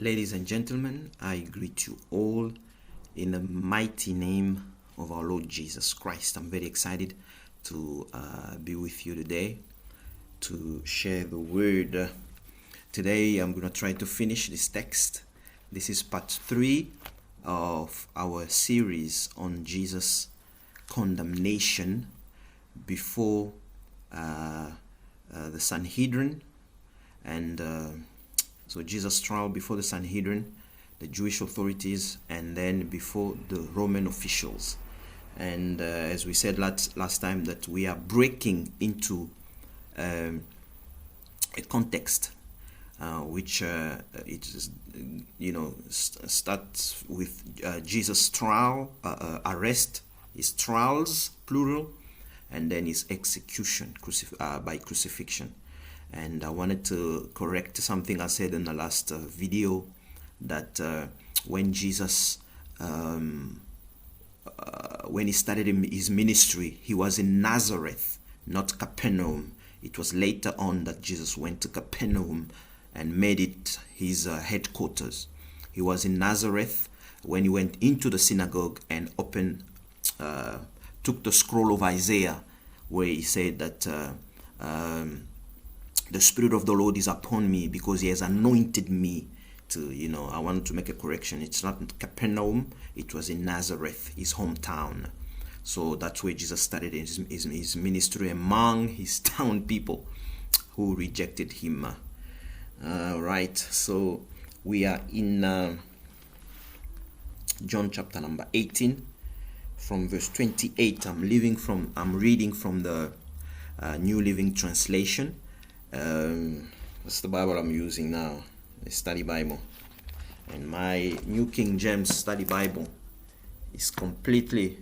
Ladies and gentlemen, I greet you all in the mighty name of our Lord Jesus Christ. I'm very excited to be with you today to share the word. Today I'm going to try to finish this text. This is part 3 of our series on Jesus' condemnation before the Sanhedrin and so Jesus' trial before the Sanhedrin, the Jewish authorities, and then before the Roman officials. And as we said last time, that we are breaking into a context which it is, starts with Jesus' trial, arrest, his trials, plural, and then his execution by crucifixion. And I wanted to correct something I said in the last video, that when Jesus, when he started his ministry, he was in Nazareth, not Capernaum. It was later on that Jesus went to Capernaum and made it his headquarters. He was in Nazareth when he went into the synagogue and took the scroll of Isaiah, where he said that the Spirit of the Lord is upon me because he has anointed me to, I wanted to make a correction. It's not Capernaum, it was in Nazareth, his hometown. So that's where Jesus started his ministry among his town people who rejected him. Right, so we are in John chapter number 18 from verse 28. I'm reading from the New Living Translation. That's the Bible I'm using now, the Study Bible, and my New King James Study Bible is completely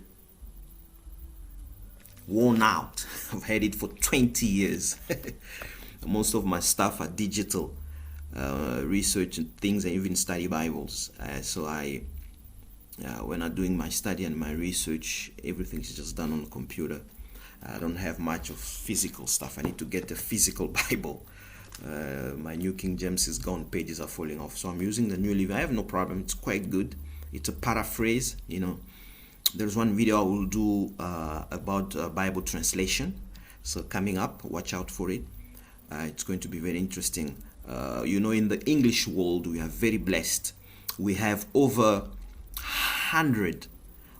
worn out. I've had it for 20 years. Most of my stuff are digital, research and things, and even study Bibles. So when I'm doing my study and my research, everything is just done on the computer. I don't have much of physical stuff. I need to get the physical Bible. My New King James is gone. Pages are falling off. So I'm using the New Living. I have no problem. It's quite good. It's a paraphrase. There's one video I will do about Bible translation. So coming up, watch out for it. It's going to be very interesting. In the English world, we are very blessed. We have over 100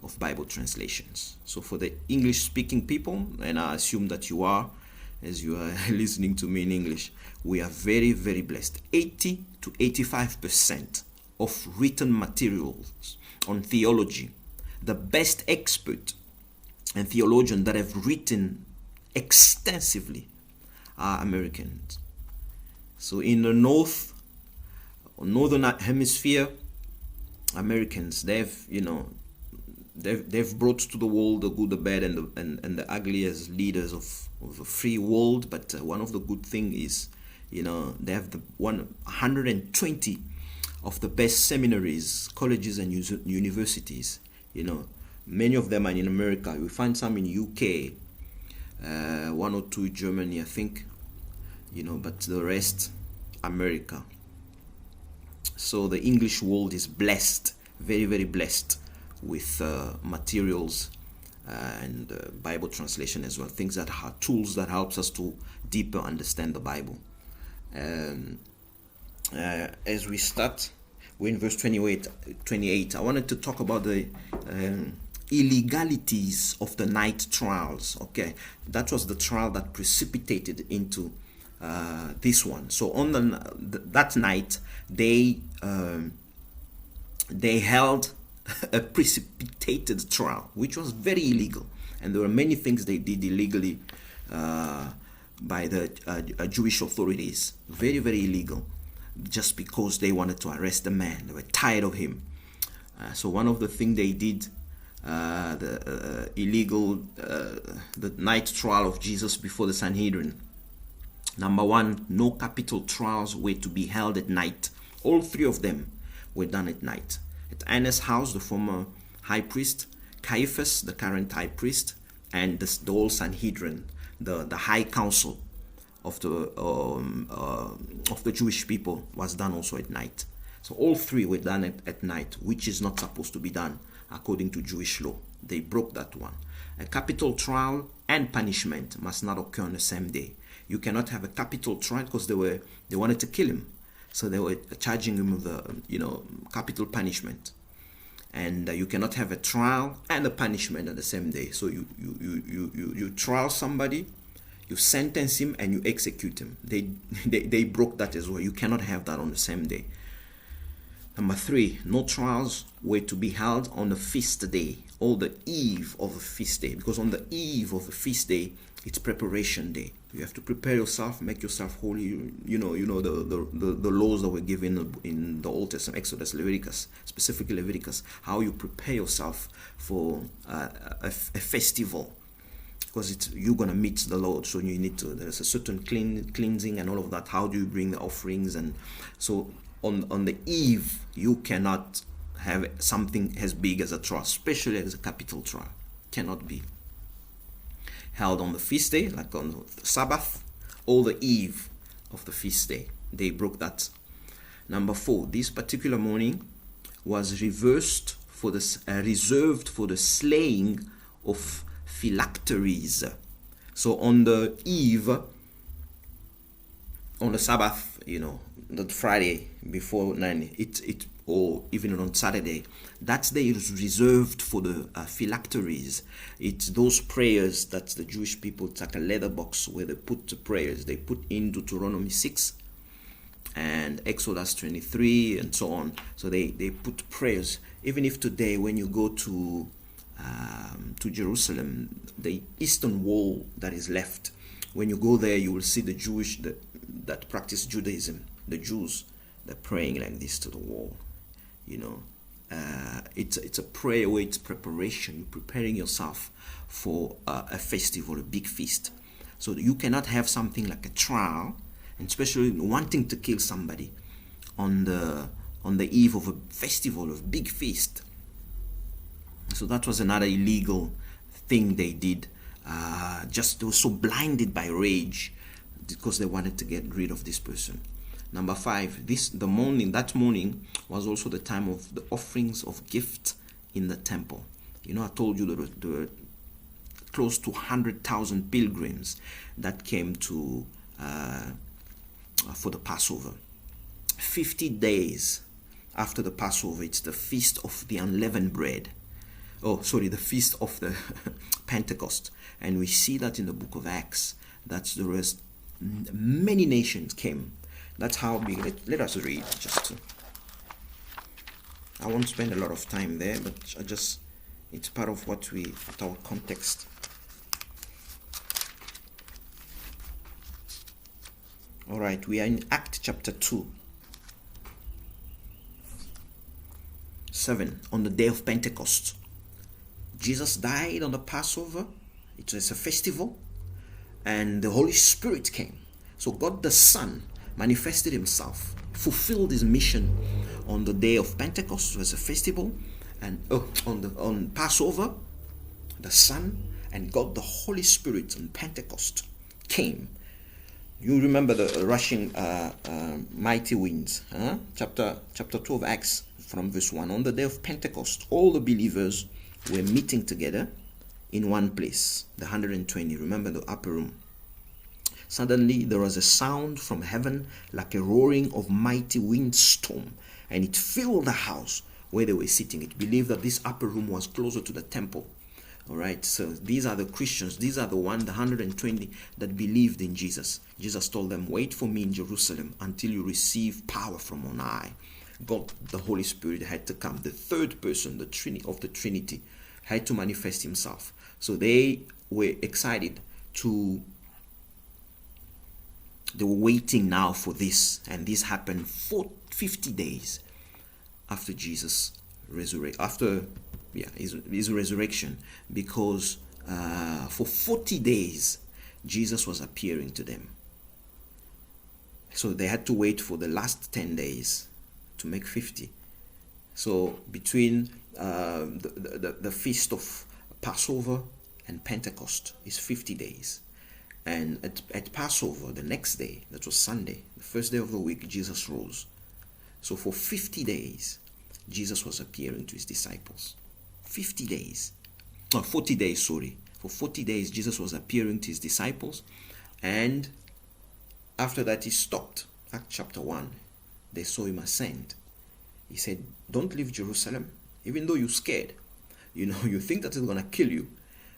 of Bible translations. So for the English speaking people, and I assume that you are, as you are listening to me in English, we are very, very blessed. 80 to 85% of written materials on theology, the best expert and theologian that have written extensively are Americans. So in the northern hemisphere, Americans, They've brought to the world the good, the bad, and the ugly as leaders of a free world. But one of the good thing is, they have 120 of the best seminaries, colleges, and universities. Many of them are in America. We find some in UK, 1 or 2 Germany, I think. But the rest, America. So the English world is blessed, very, very blessed, with materials and Bible translation as well, things that are tools that helps us to deeper understand the Bible. As we start, we're in verse 28. I wanted to talk about the illegalities of the night trials. Okay, that was the trial that precipitated into this one. So on that night, they held a precipitated trial, which was very illegal, and there were many things they did illegally by the Jewish authorities. Very, very illegal, just because they wanted to arrest the man. They were tired of him. So one of the things they did, the night trial of Jesus before the Sanhedrin. Number 1, no capital trials were to be held at night. All 3 of them were done at night. At Annas' house, the former high priest, Caiaphas, the current high priest, and the whole Sanhedrin, the high council of the Jewish people, was done also at night. So all three were done at night, which is not supposed to be done according to Jewish law. They broke that one. A capital trial and punishment must not occur on the same day. You cannot have a capital trial because they wanted to kill him, so they were charging him with the capital punishment. And you cannot have a trial and a punishment on the same day. So you trial somebody, you sentence him, and you execute him. They broke that as well. You cannot have that on the same day. Number 3, no trials were to be held on the feast day or the eve of the feast day, because on the eve of the feast day, it's preparation day. You have to prepare yourself, make yourself holy. You know the laws that were given in the Old Testament, Exodus, Leviticus, specifically Leviticus, how you prepare yourself for a festival, because you're gonna meet the Lord. So you need to. There's a certain cleansing and all of that. How do you bring the offerings? And so on the eve, you cannot have something as big as a trial, especially as a capital trial. Cannot be held on the feast day, like on the Sabbath, or the eve of the feast day. They broke that. Number 4, this particular morning was reserved for the slaying of phylacteries. So on the eve, on the Sabbath, the Friday before 9, or even on Saturday, that day is reserved for the phylacteries. It's those prayers that the Jewish people take a leather box where they put the prayers. They put in Deuteronomy 6 and Exodus 23 and so on. So they put prayers. Even if today, when you go to Jerusalem, the eastern wall that is left, when you go there, you will see the Jewish that practice Judaism, the Jews, they're praying like this to the wall. It's a prayer where it's preparation. You're preparing yourself for a festival, a big feast. So you cannot have something like a trial, and especially wanting to kill somebody on the eve of a festival, of big feast. So that was another illegal thing they did. They were so blinded by rage because they wanted to get rid of this person. Number 5, that morning was also the time of the offerings of gift in the temple. I told you there were close to 100,000 pilgrims that came to for the Passover. 50 days after the Passover, it's the feast of the unleavened bread. The feast of the Pentecost. And we see that in the book of Acts, that there was many nations came. That's how big. Let us read. I won't spend a lot of time there, but it's part of our context. All right, we are in Acts chapter 2. 7, on the day of Pentecost. Jesus died on the Passover. It was a festival, and the Holy Spirit came. So God the Son manifested himself, fulfilled his mission on the day of Pentecost. It was a festival, and on Passover, the Son and God the Holy Spirit on Pentecost came. You remember the rushing mighty winds, chapter 2 of Acts from verse 1. On the day of Pentecost, all the believers were meeting together in one place, the 120. Remember the upper room. Suddenly there was a sound from heaven like a roaring of mighty windstorm, and it filled the house where they were sitting. It believed that this upper room was closer to the temple. All right, so these are the Christians. These are the 120 that believed in Jesus. Jesus told them, wait for me in Jerusalem until you receive power from on high. God, the Holy Spirit, had to come. The third person, the Trinity of the Trinity, had to manifest himself. So they were excited they were waiting now for this, and this happened for 50 days after Jesus resurrected, his resurrection, because for 40 days Jesus was appearing to them. So they had to wait for the last 10 days to make 50. So between the feast of Passover and Pentecost is 50 days. And at Passover, the next day, that was Sunday, the first day of the week, Jesus rose. So for 50 days, Jesus was appearing to his disciples. 50 days. No, 40 days, sorry. For 40 days, Jesus was appearing to his disciples. And after that, he stopped. Acts chapter 1. They saw him ascend. He said, don't leave Jerusalem, even though you're scared. You think that it's going to kill you.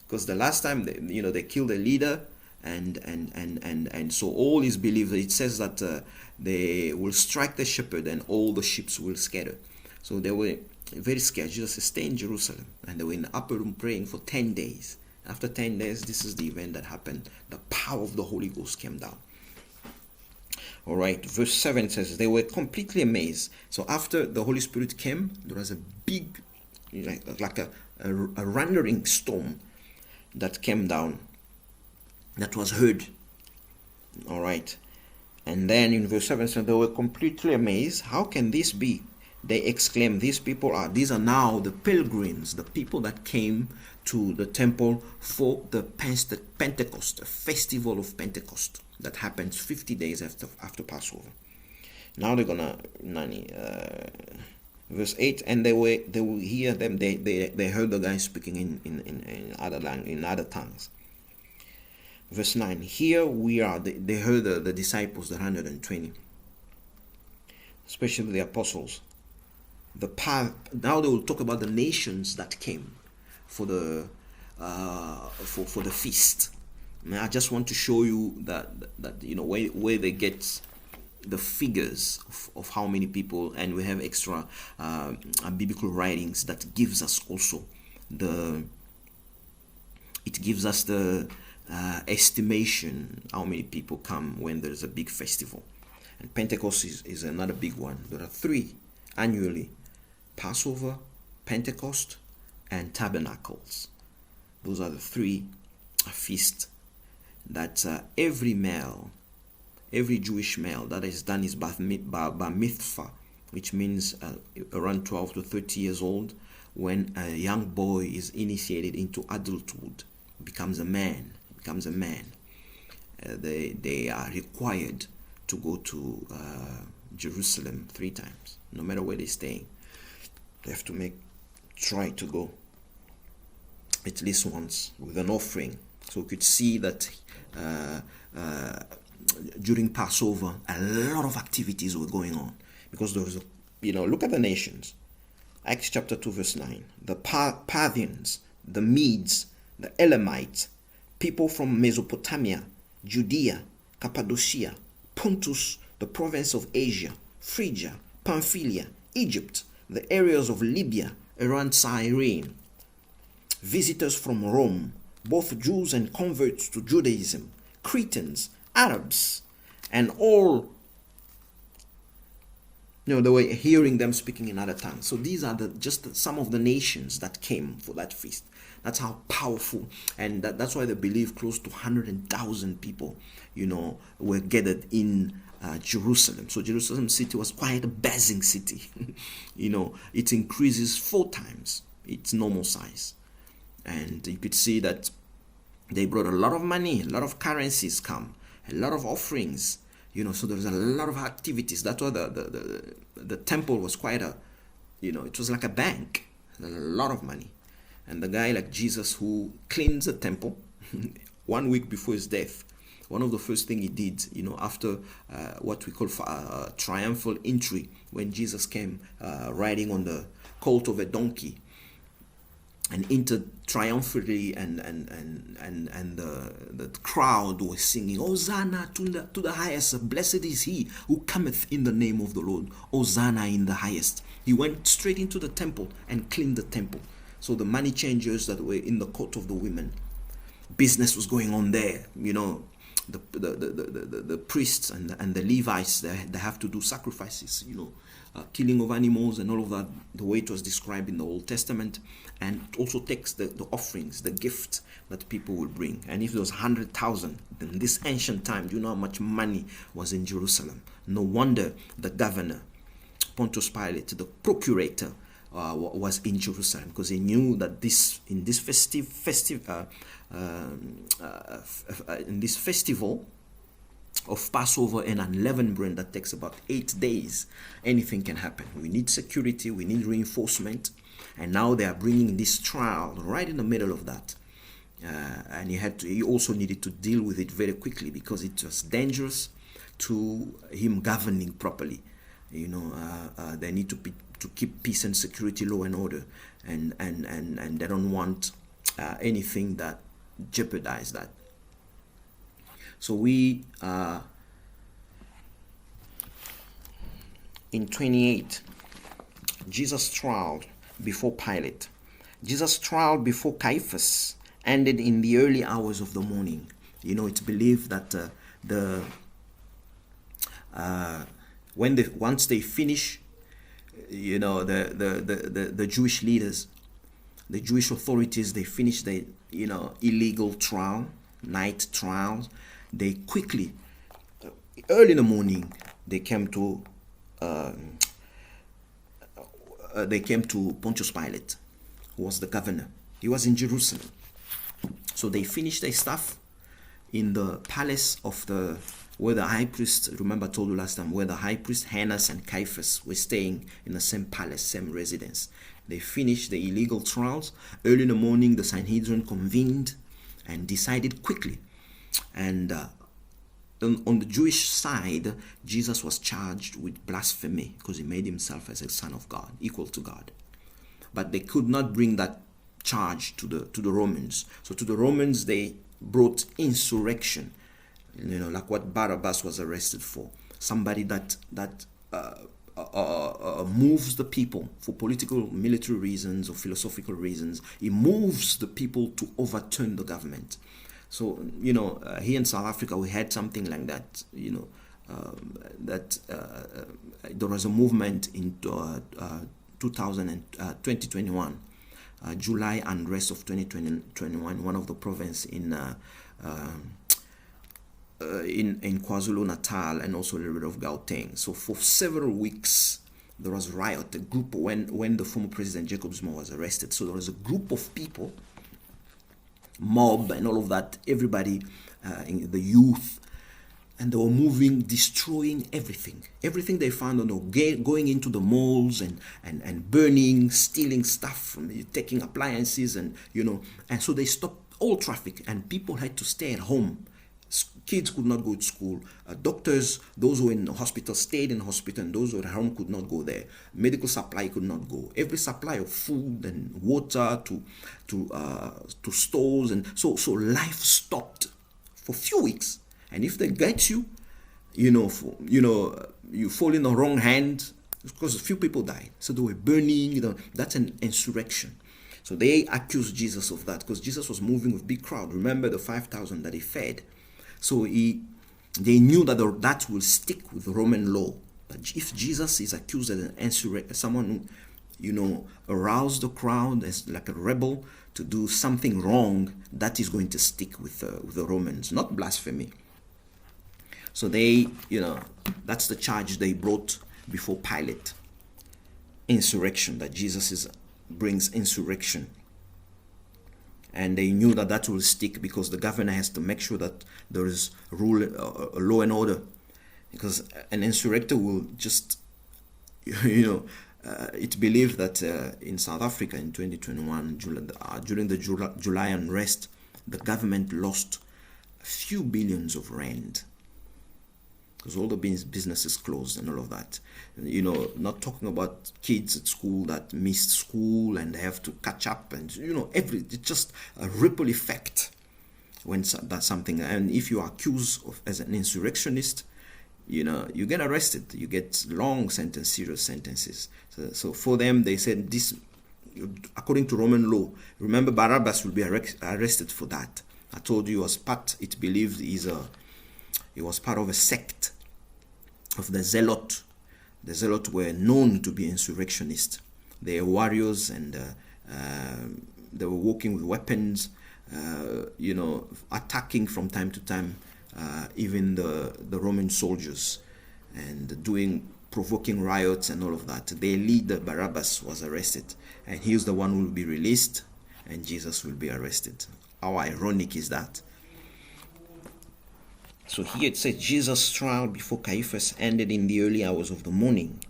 Because the last time, they killed a leader, and so all his believers, it says that they will strike the shepherd and all the sheep will scatter. So they were very scared. Jesus said, stay in Jerusalem. And they were in the upper room praying for 10 days. After 10 days, this is the event that happened. The power of the Holy Ghost came down. All right, verse 7 says, they were completely amazed. So after the Holy Spirit came, there was a big, like a rendering storm that came down, that was heard. All right. And then in verse 7 says, they were completely amazed. How can this be? They exclaimed, these are now the pilgrims, the people that came to the temple for the Pentecost, the festival of Pentecost that happens 50 days after Passover. Now they're gonna verse 8, and they will hear them. They heard the guys speaking in other tongues. Verse 9, here we are. They heard the disciples, the 120, especially the apostles. Now they will talk about the nations that came for the feast. And I just want to show you that where they get the figures of how many people, and we have extra biblical writings that gives us also the estimation how many people come when there's a big festival. And Pentecost is another big one. There are 3 annually: Passover, Pentecost, and Tabernacles. Those are the 3 feasts that every Jewish male that has done his bar mitzvah, which means around 12 to 30 years old, when a young boy is initiated into adulthood, becomes a man. They are required to go to Jerusalem 3 times, no matter where they're staying. They have to try to go at least once with an offering. So we could see that during Passover, a lot of activities were going on, because there was, look at the nations. Acts chapter 2 verse 9. The Parthians, the Medes, the Elamites, people from Mesopotamia, Judea, Cappadocia, Pontus, the province of Asia, Phrygia, Pamphylia, Egypt, the areas of Libya around Cyrene, visitors from Rome, both Jews and converts to Judaism, Cretans, Arabs, and all, they were hearing them speaking in other tongues. So these are just some of the nations that came for that feast. That's how powerful, and that's why they believe close to 100,000 people, were gathered in Jerusalem. So Jerusalem city was quite a buzzing city. It increases 4 times its normal size. And you could see that they brought a lot of money, a lot of currencies come, a lot of offerings, so there's a lot of activities. That's why the temple was quite it was like a bank, a lot of money. And the guy like Jesus, who cleans the temple 1 week before his death, one of the first things he did, after what we call triumphal entry, when Jesus came riding on the colt of a donkey and entered triumphantly, and the crowd was singing, Hosanna to the highest, blessed is he who cometh in the name of the Lord, Hosanna in the highest. He went straight into the temple and cleaned the temple. So the money changers that were in the court of the women, business was going on there. The priests and the Levites, they have to do sacrifices, killing of animals and all of that, the way it was described in the Old Testament. And it also takes the offerings, the gift that people will bring. And if there was 100,000 in this ancient time, do you know how much money was in Jerusalem? No wonder the governor, Pontius Pilate, the procurator, was in Jerusalem, because he knew that in this festival, of Passover and unleavened bread that takes about 8 days, anything can happen. We need security, we need reinforcement, and now they are bringing this trial right in the middle of that. And he also needed to deal with it very quickly because it was dangerous to him governing properly. They need to keep peace and security, law and order, and they don't want anything that jeopardize that. So we in 28, Jesus trial before Pilate. Jesus' trial before Caiaphas ended in the early hours of the morning. It's believed that once they finish, the Jewish leaders, the Jewish authorities, they finish the illegal trial, night trials. They quickly, early in the morning, they came to Pontius Pilate, who was the governor. He was in Jerusalem. So they finished their stuff in the palace of where the high priest, remember I told you last time, where the high priest Annas and Caiaphas were staying in the same palace, same residence. They finished the illegal trials. Early in the morning, the Sanhedrin convened and decided quickly. And on the Jewish side, Jesus was charged with blasphemy because he made himself as a son of God, equal to God. But they could not bring that charge to the Romans. So to the Romans, they brought insurrection, like what Barabbas was arrested for. Somebody that moves the people for political, military reasons or philosophical reasons. He moves the people to overturn the government. So, here in South Africa, we had something like that, there was a movement in 2021, July unrest of 2021, one of the province in KwaZulu-Natal and also a little bit of Gauteng. So for several weeks, there was riot, a group, when the former president Jacob Zuma was arrested. So there was a group of people, mob and all of that, everybody, the youth, and they were moving, destroying everything they found, going into the malls and burning, stealing stuff, taking appliances, and so they stopped all traffic and people had to stay at home. Kids could not go to school. Doctors, those who were in the hospital, stayed in the hospital, and those who were at home could not go there. Medical supply could not go. Every supply of food and water to stores, and so life stopped for a few weeks. And if they get you, you fall in the wrong hand, because a few people died. So they were burning. That's an insurrection. So they accused Jesus of that because Jesus was moving with big crowd. Remember the 5,000 that he fed. So they knew that that will stick with the Roman law. But if Jesus is accused as someone who, aroused the crowd as like a rebel to do something wrong, that is going to stick with the Romans, not blasphemy. So they, that's the charge they brought before Pilate. Insurrection, that Jesus brings insurrection. And they knew that will stick because the governor has to make sure that there is law and order. Because an insurrector will just, it's believed that in South Africa in 2021, during the July unrest, the government lost a few billions of rand. Because all the businesses closed and all of that. Not talking about kids at school that missed school and have to catch up, and it's just a ripple effect when that's something. And if you are accused as an insurrectionist, you get arrested. You get long sentences, serious sentences. So for them, they said this, according to Roman law. Remember, Barabbas will be arrested for that. I told you it's believed he was part of a sect of the Zealot. The Zealot were known to be insurrectionists. They were warriors, and they were walking with weapons, attacking from time to time, even the Roman soldiers, and provoking riots and all of that. Their leader, Barabbas, was arrested, and he was the one who will be released, and Jesus will be arrested. How ironic is that? So here it says Jesus' trial before Caiaphas ended in the early hours of the morning.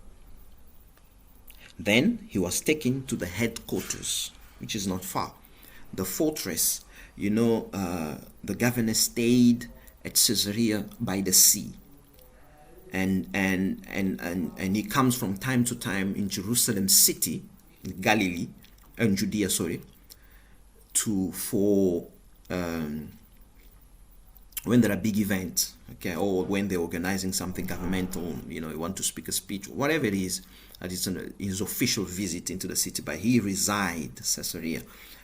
Then he was taken to the headquarters, which is not far. The fortress, the governor stayed at Caesarea by the sea. And he comes from time to time in Jerusalem city, in Galilee, and Judea, for when there are big events, okay, or when they're organizing something governmental, you want to speak a speech, whatever it is, that is his official visit into the city. But he resided Caesarea,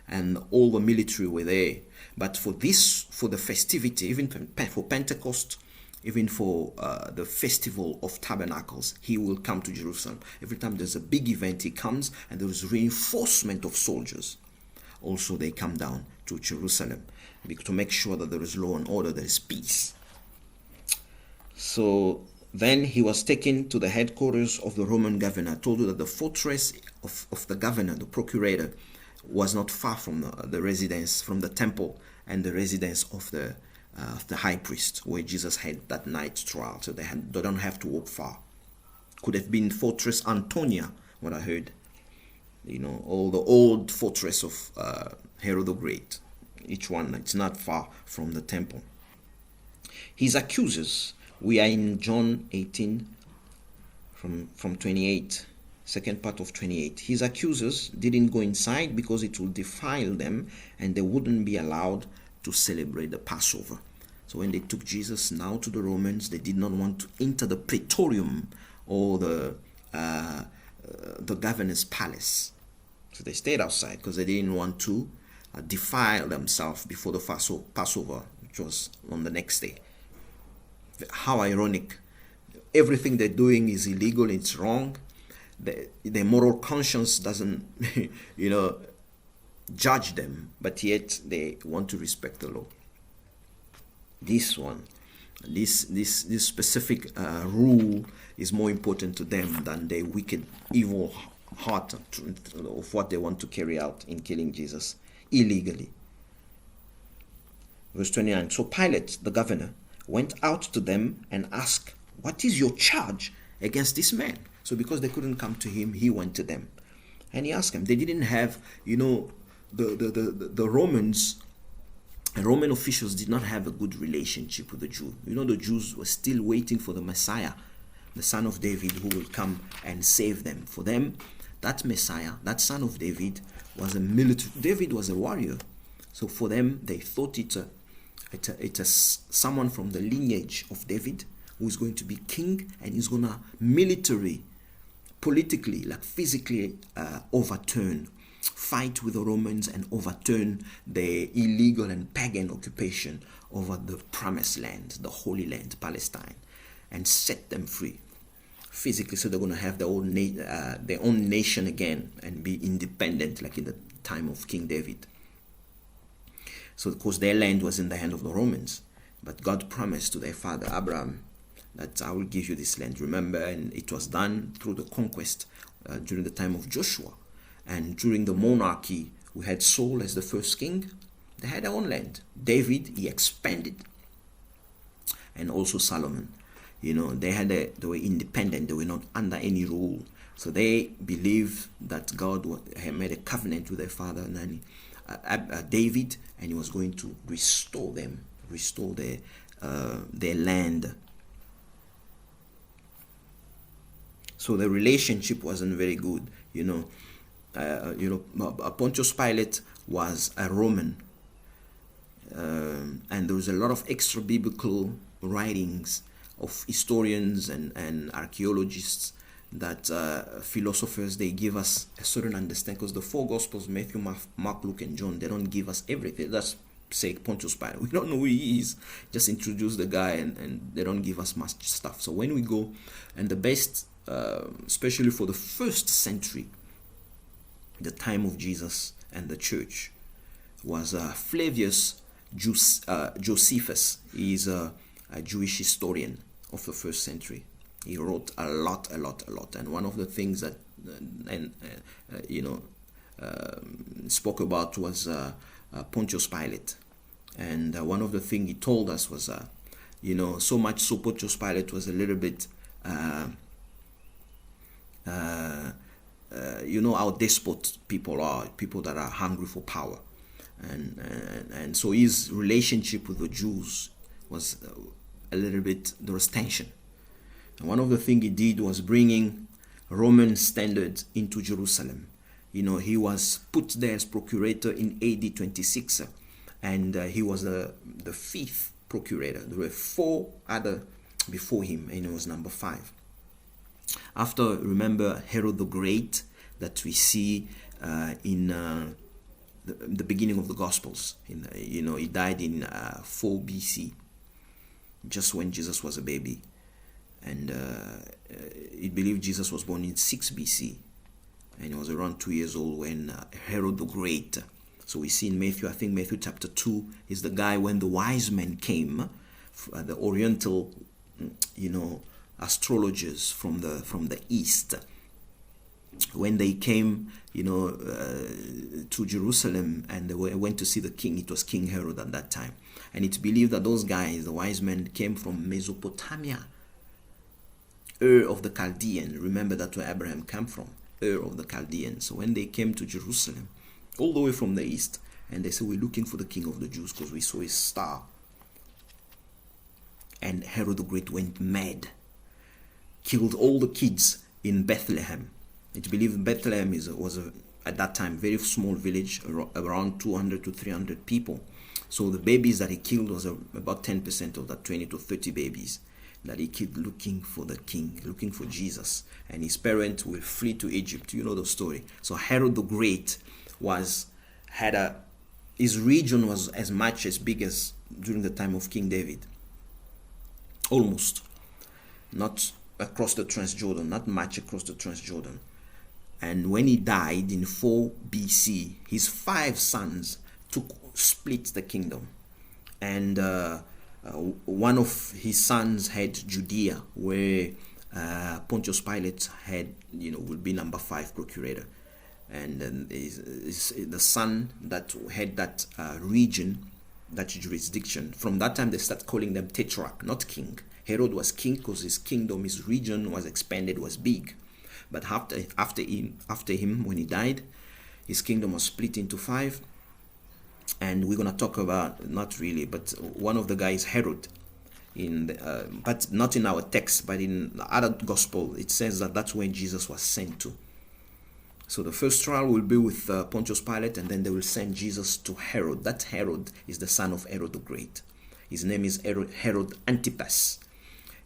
and all the military were there. But for the festivity, even for Pentecost, even for the festival of tabernacles, he will come to Jerusalem. Every time there's a big event, he comes, and there is reinforcement of soldiers. Also, they come down to Jerusalem to make sure that there is law and order, there is peace. So then he was taken to the headquarters of the Roman governor. I told you that the fortress of the governor, the procurator, was not far from the residence, from the temple and the residence of the high priest, where Jesus had that night trial. So they don't have to walk far. Could have been Fortress Antonia, what I heard. All the old fortress of Herod the Great. Each one, it's not far from the temple. His accusers, we are in John 18 from 28, second part of 28. His accusers didn't go inside because it will defile them and they wouldn't be allowed to celebrate the Passover. So when they took Jesus now to the Romans, they did not want to enter the praetorium or the governor's palace. So they stayed outside because they didn't want to defile themselves before the Passover, which was on the next day. How ironic. Everything they're doing is illegal, it's wrong. Their moral conscience doesn't, judge them, but yet they want to respect the law. This specific rule is more important to them than their wicked, evil heart of what they want to carry out in killing Jesus illegally. Verse 29. So Pilate, the governor, went out to them and asked, "What is your charge against this man?" So because they couldn't come to him, he went to them and he asked them. They didn't have, the Romans. Roman officials did not have a good relationship with the Jew. The Jews were still waiting for the Messiah, the son of David, who will come and save them. For them, that Messiah, that son of David, was a military. David was a warrior. So for them, they thought it's someone from the lineage of David who is going to be king and is going to militarily, politically, like physically fight with the Romans and overturn their illegal and pagan occupation over the promised land, the Holy Land, Palestine, and set them free physically. So they're going to have their own nation again and be independent, like in the time of King David. So of course their land was in the hand of the Romans, but God promised to their father Abraham that I will give you this land. Remember, and it was done through the conquest during the time of Joshua. And during the monarchy, we had Saul as the first king. They had their own land. David, he expanded. And also Solomon. They were independent. They were not under any rule. So they believed that God had made a covenant with their father David, and he was going to restore their land. So the relationship wasn't very good, Pontius Pilate was a Roman, and there was a lot of extra biblical writings of historians and archaeologists that philosophers, they give us a certain understanding, because the four Gospels, Matthew, Mark, Luke, and John, they don't give us everything. That's say Pontius Pilate. We don't know who he is. Just introduce the guy, and they don't give us much stuff. So when we go, and the best, especially for the first century, the time of Jesus and the church, was Flavius Josephus. He is a Jewish historian of the first century. He wrote a lot. And one of the things that spoke about was Pontius Pilate. And one of the things he told us was So much so Pontius Pilate was a little bit, how despot people are, people that are hungry for power. And so his relationship with the Jews was a little bit, there was tension. And one of the things he did was bringing Roman standards into Jerusalem. He was put there as procurator in AD 26, and he was the fifth procurator. There were 4 other before him, and he was number 5. After, remember, Herod the Great that we see in the beginning of the Gospels. He died in 4 BC, just when Jesus was a baby. And it believed Jesus was born in 6 BC. And he was around 2 years old when Herod the Great. So we see in Matthew, I think Matthew chapter 2 is the guy when the wise men came, the Oriental, astrologers from the East. When they came, to Jerusalem and they went to see the king, it was King Herod at that time. And it's believed that those guys, the wise men, came from Mesopotamia, Ur of the Chaldean. Remember that's where Abraham came from, Ur of the Chaldean. So when they came to Jerusalem, all the way from the east, and they said, we're looking for the king of the Jews because we saw his star. And Herod the Great went mad, killed all the kids in Bethlehem. It's believed Bethlehem was at that time very small village, around 200 to 300 people. So the babies that he killed was about 10% of that, 20 to 30 babies that he killed, looking for the king, looking for Jesus. And his parents will flee to Egypt. You know the story. So Herod the Great his region was as much as big as during the time of King David. Almost. Not across the Transjordan, not much across the Transjordan. And when he died in 4 BC, his 5 sons split the kingdom. And one of his sons had Judea, where Pontius Pilate would be number 5 procurator. And then the son that had that region, that jurisdiction, from that time they start calling them tetrarch, not king. Herod was king because his kingdom, his region was expanded, was big. But after him, when he died, his kingdom was split into 5. And we're going to talk about, not really, but one of the guys, Herod, but not in our text, but in the other gospel, it says that that's when Jesus was sent to. So the first trial will be with Pontius Pilate, and then they will send Jesus to Herod. That Herod is the son of Herod the Great. His name is Herod Antipas.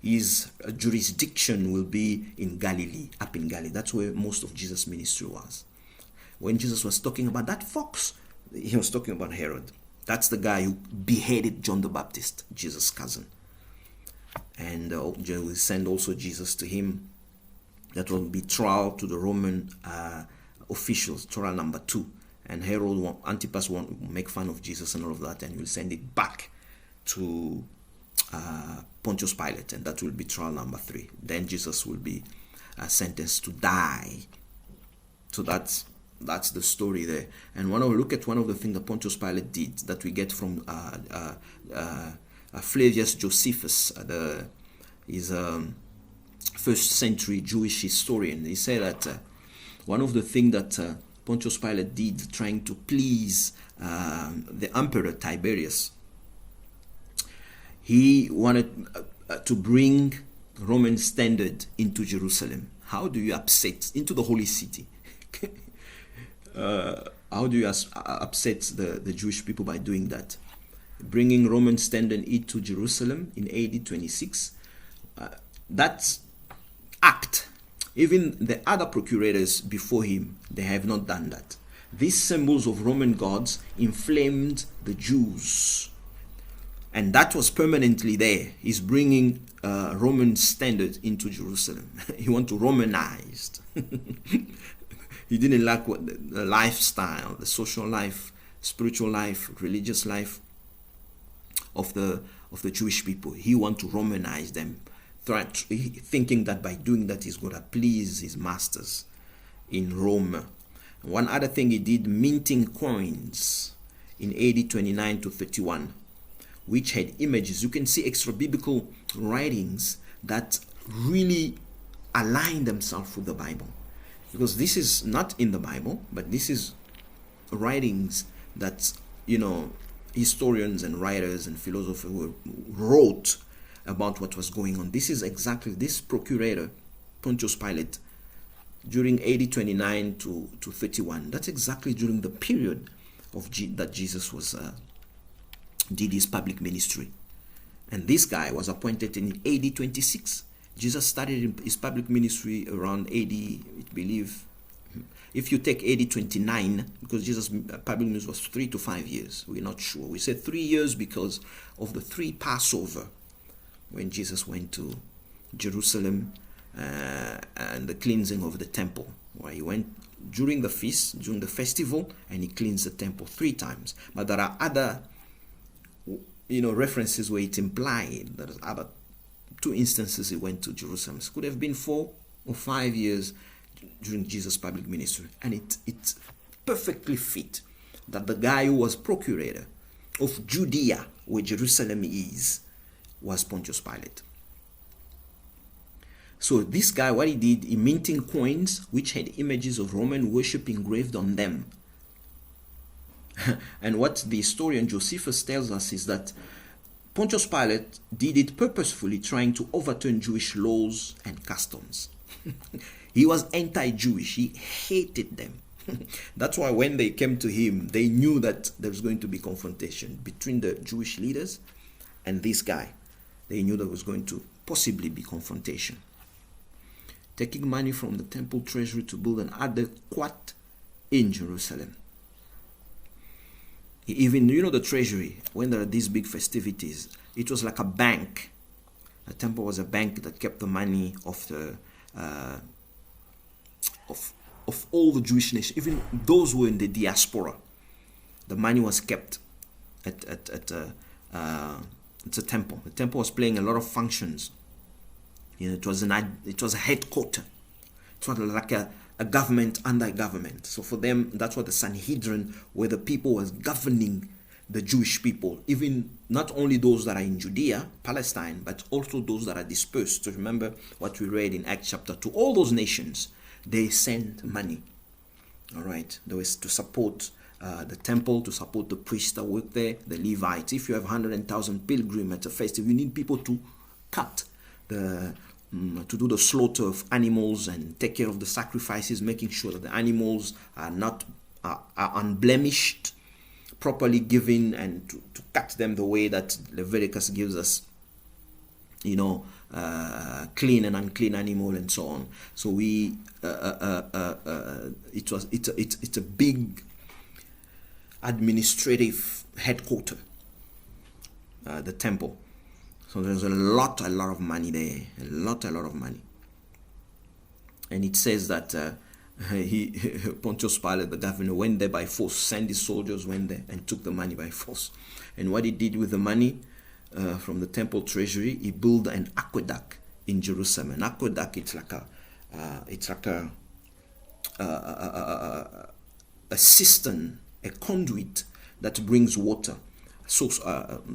His jurisdiction will be in Galilee, up in Galilee. That's where most of Jesus' ministry was. When Jesus was talking about that fox, he was talking about Herod. That's the guy who beheaded John the Baptist, Jesus' cousin. And they will send also Jesus to him. That will be trial to the Roman officials, trial number 2. And Herod Antipas won't make fun of Jesus and all of that, and will send it back to Pontius Pilate, and that will be trial number 3. Then Jesus will be sentenced to die. So that's the story there. And look at one of the things that Pontius Pilate did that we get from Flavius Josephus, he's a first century Jewish historian. He said that one of the things that Pontius Pilate did, trying to please the emperor Tiberius, he wanted to bring Roman standard into Jerusalem. How do you upset into the holy city? How do you upset the Jewish people by doing that? Bringing Roman standard into Jerusalem in AD 26. That act, even the other procurators before him, they have not done that. These symbols of Roman gods inflamed the Jews. And that was permanently there. He's bringing Roman standard into Jerusalem. He want to Romanize. He didn't like what the lifestyle, the social life, spiritual life, religious life of the Jewish people. He want to Romanize them, thinking that by doing that he's going to please his masters in Rome. One other thing he did, minting coins in AD 29 to 31. which had images. You can see extra biblical writings that really align themselves with the Bible, because this is not in the Bible, but this is writings that, you know, historians and writers and philosophers wrote about what was going on. This is exactly this procurator, Pontius Pilate, during AD 29 to 31. That's exactly during the period of that Jesus was did his public ministry. And this guy was appointed in AD 26. Jesus started his public ministry around AD, I believe, if you take AD 29, because Jesus' public ministry was 3 to 5 years. We're not sure. We said 3 years because of the 3 Passover, when Jesus went to Jerusalem and the cleansing of the temple, where he went during the feast, during the festival, and he cleansed the temple 3 times. But there are other, you know, references where it implied that other 2 instances he went to Jerusalem. It could have been 4 or 5 years during Jesus' public ministry. And it perfectly fit that the guy who was procurator of Judea, where Jerusalem is, was Pontius Pilate. So this guy, what he did, he minting coins which had images of Roman worship engraved on them. And what the historian Josephus tells us is that Pontius Pilate did it purposefully, trying to overturn Jewish laws and customs. He was anti-Jewish. He hated them. That's why when they came to him, they knew that there was going to be confrontation between the Jewish leaders and this guy. They knew there was going to possibly be confrontation. Taking money from the temple treasury to build an adequate in Jerusalem. Even, you know, the treasury, when there are these big festivities, it was like a bank. The temple was a bank that kept the money of the of all the Jewish nations, even those who were in the diaspora. The money was kept at a temple. The temple was playing a lot of functions. You know, it was a headquarter. It was like a government under a government. So for them, that's what the Sanhedrin, where the people was governing the Jewish people, even not only those that are in Judea, Palestine, but also those that are dispersed. So remember what we read in Acts chapter 2. All those nations, they sent money. All right. There was to support the temple, to support the priests that work there, the Levites. If you have 100,000 pilgrims at a festival, you need people to cut to do the slaughter of animals and take care of the sacrifices, making sure that the animals are unblemished, properly given, and to cut them the way that Leviticus gives us, you know, clean and unclean animal and so on. So it's a big administrative headquarter, the temple. So there's a lot of money there, a lot of money. And it says that Pontius Pilate, the governor, went there by force, sent his soldiers, went there and took the money by force. And what he did with the money from the temple treasury, he built an aqueduct in Jerusalem. An aqueduct, it's like a cistern, a conduit that brings water.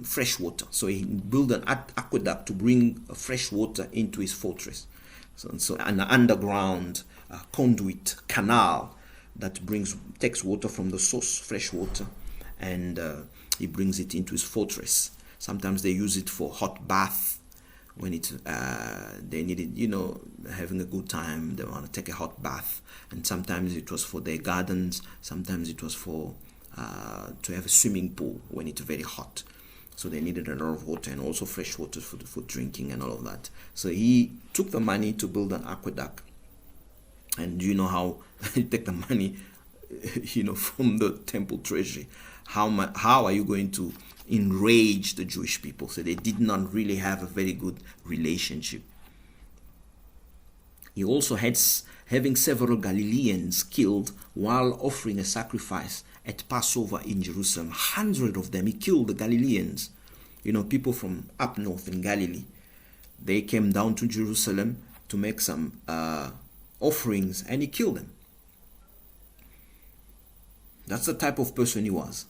Fresh water. So he built an aqueduct to bring fresh water into his fortress. So an underground conduit canal that takes water from the source, fresh water, and he brings it into his fortress. Sometimes they use it for hot bath when they needed, you know, having a good time. They want to take a hot bath, and sometimes it was for their gardens. Sometimes it was for to have a swimming pool when it's very hot. So they needed a lot of water, and also fresh water for drinking and all of that. So he took the money to build an aqueduct. And you know how you take the money, you know, from the temple treasury. How are you going to enrage the Jewish people? So they did not really have a very good relationship. He also had having several Galileans killed while offering a sacrifice at Passover in Jerusalem. 100 of them. He killed the Galileans. You know, people from up north in Galilee. They came down to Jerusalem to make some offerings, and he killed them. That's the type of person he was.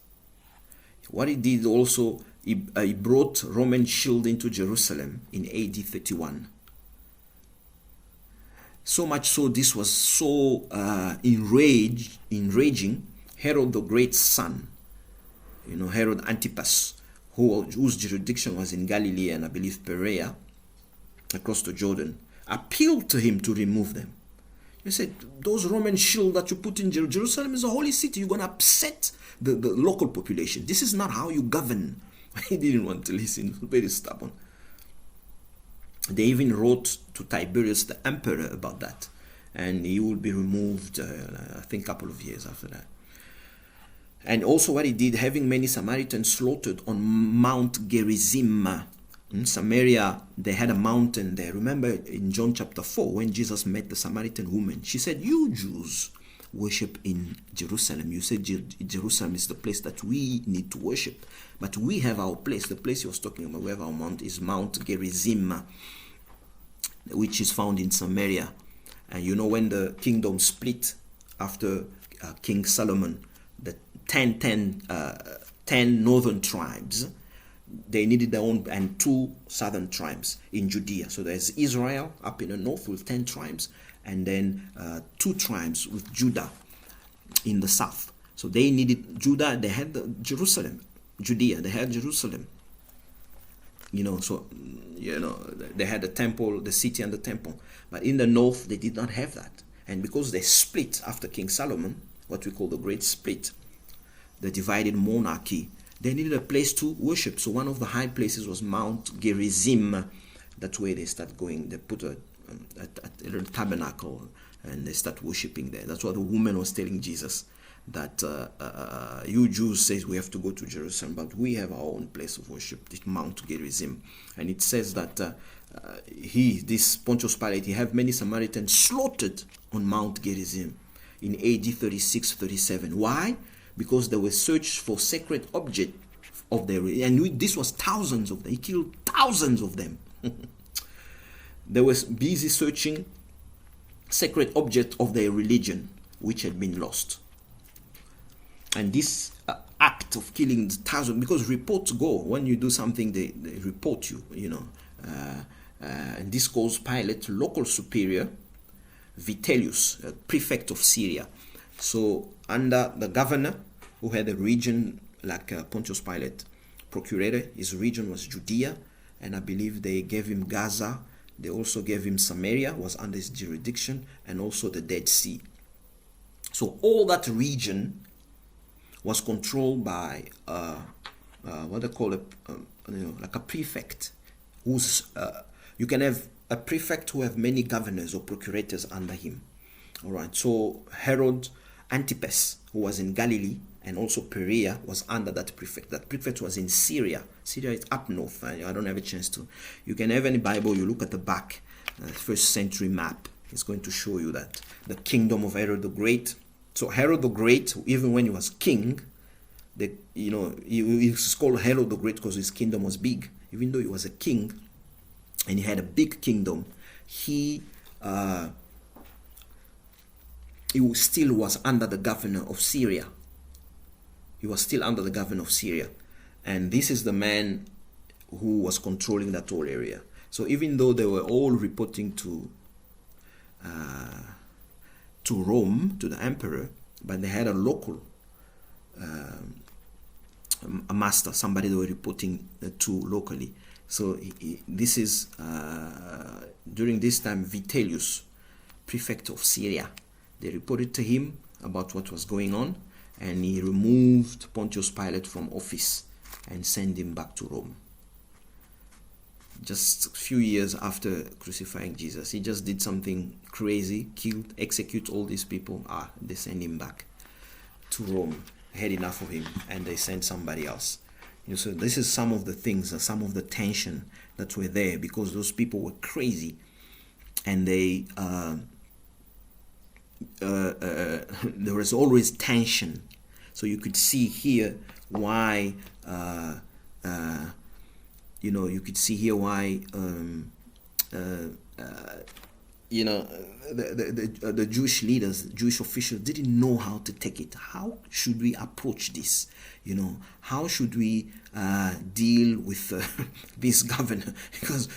What he did also, he brought Roman shield into Jerusalem in AD 31. So much so, this was so enraging. Herod the Great's son, Herod Antipas, whose jurisdiction was in Galilee and I believe Perea, across the Jordan, appealed to him to remove them. He said, those Roman shield that you put in Jerusalem is a holy city. You're going to upset the local population. This is not how you govern. He didn't want to listen. Very stubborn. They even wrote to Tiberius the emperor about that, and he will be removed I think a couple of years after that. And also what he did, having many Samaritans slaughtered on Mount Gerizim. In Samaria, they had a mountain there. Remember in John chapter 4, when Jesus met the Samaritan woman, she said, you Jews worship in Jerusalem. You said Jerusalem is the place that we need to worship. But we have our place. The place he was talking about, we have our mount, is Mount Gerizim, which is found in Samaria. And when the kingdom split after King Solomon, the 10 northern tribes, they needed their own, and 2 southern tribes in Judea. So there's Israel up in the north with 10 tribes, and then 2 tribes with Judah in the south. So they needed Judah, they had Jerusalem. Judea, they had Jerusalem. They had the temple, the city and the temple. But in the north, they did not have that. And because they split after King Solomon, what we call the Great Split, the divided monarchy, they needed a place to worship. So one of the high places was Mount Gerizim. That's where they start going. They put a tabernacle and they start worshiping there. That's what the woman was telling Jesus, that you Jews say we have to go to Jerusalem, but we have our own place of worship, this Mount Gerizim. And it says that this Pontius Pilate, he have many Samaritans slaughtered on Mount Gerizim in AD 36-37. Why? Because they were searched for sacred object of their, and this was thousands of them. He killed thousands of them. They were busy searching sacred object of their religion, which had been lost. And this act of killing thousands, because reports go, when you do something, they report you, and this caused Pilate, local superior, Vitellius, prefect of Syria. So under the governor, who had a region like Pontius Pilate, procurator, his region was Judea, and I believe they gave him Gaza. They also gave him Samaria, was under his jurisdiction, and also the Dead Sea. So all that region was controlled by what they call like a prefect, who's you can have a prefect who have many governors or procurators under him. All right. So Herod Antipas, who was in Galilee, and also Perea, was under that prefect. That prefect was in Syria. Syria is up north. I don't have a chance to. You can have any Bible, you look at the back, first century map. It's going to show you that the kingdom of Herod the Great. So Herod the Great, even when he was king, he was called Herod the Great because his kingdom was big. Even though he was a king and he had a big kingdom, he still was under the governor of Syria. He was still under the governor of Syria. And this is the man who was controlling that whole area. So even though they were all reporting to Rome, to the emperor, but they had a local a master, somebody they were reporting to locally. So this is during this time Vitellius, prefect of Syria. They reported to him about what was going on, and he removed Pontius Pilate from office and sent him back to Rome. Just a few years after crucifying Jesus, he just did something crazy, execute all these people. They send him back to Rome. Had enough of him, and they sent somebody else. So this is some of the things, some of the tension that were there, because those people were crazy, and they there was always tension. So you could see here why you know, the Jewish leaders, Jewish officials didn't know how to take it. How should we approach this? You know, how should we deal with this governor? Because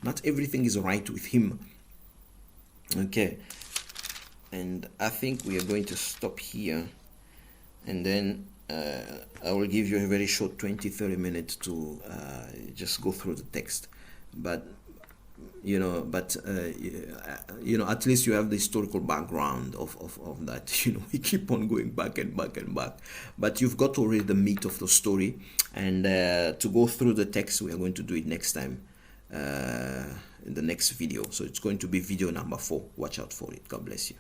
not everything is right with him. Okay, and I think we are going to stop here, and then I will give you a very short 20-30 minutes to just go through the text. But you know, at least you have the historical background of that. You know, we keep on going back and back and back, but you've got already the meat of the story. And to go through the text, we are going to do it next time, in the next video. So it's going to be video number 4. Watch out for it. God bless you.